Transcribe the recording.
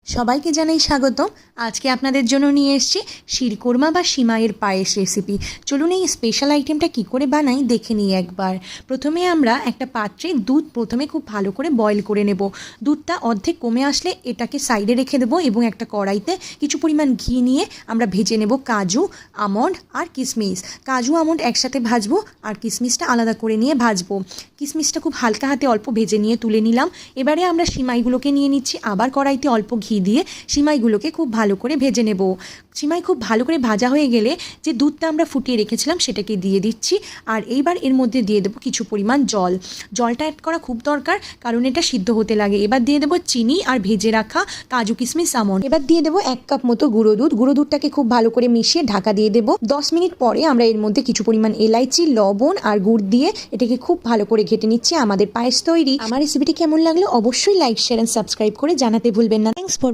সবাইকে জানাই স্বাগত। আজকে আপনাদের জন্য নিয়ে এসেছি শিরকোরমা বা সিমাইয়ের পায়েস রেসিপি। চলুন এই স্পেশাল আইটেমটা কি করে বানাই দেখে নিই একবার। প্রথমে আমরা একটা পাত্রে দুধ খুব ভালো করে বয়েল করে নেব। দুধটা অর্ধেক কমে আসলে এটাকে সাইডে রেখে দেবো এবং একটা কড়াইতে কিছু পরিমাণ ঘি নিয়ে আমরা ভেজে নেব কাজু, আমন্ড আর কিশমিশ। কাজু আমন্ড একসাথে ভাজবো আর কিশমিশটা আলাদা করে নিয়ে ভাজবো। কিশমিশটা খুব হালকা হাতে অল্প ভেজে নিয়ে তুলে নিলাম। এবারে আমরা সিমাইগুলোকে নিয়ে নিচ্ছি। আবার কড়াইতে অল্প ঘি দিয়ে সিমাইগুলোকে খুব ভালো করে ভেজে নেব। সিমাই খুব ভালো করে ভাজা হয়ে গেলে যে দুধটা আমরা ফুটিয়ে রেখেছিলাম সেটাকে দিয়ে দিচ্ছি। আর এইবার এর মধ্যে দিয়ে দেবো কিছু পরিমাণ জল। জলটা অ্যাড করা খুব দরকার, কারণ এটা সিদ্ধ হতে লাগে। এবার দিয়ে দেবো চিনি আর ভেজে রাখা কাজু কিশমিশ আমন্ড। এবার দিয়ে দেবো 1 কাপ মতো গুঁড়ো দুধ। গুঁড়ো দুধটাকে খুব ভালো করে মিশিয়ে ঢাকা দিয়ে দেবো। 10 মিনিট পরে আমরা এর মধ্যে কিছু পরিমাণ এলাইচি, লবণ আর গুড় দিয়ে এটাকে খুব ভালো করে ঘেটে নিচ্ছি। আমাদের পায়েস তৈরি। আমার রেসিপিটি কেমন লাগলো অবশ্যই লাইক, শেয়ার এন্ড সাবস্ক্রাইব করে জানাতে ভুলবেন না। Thanks for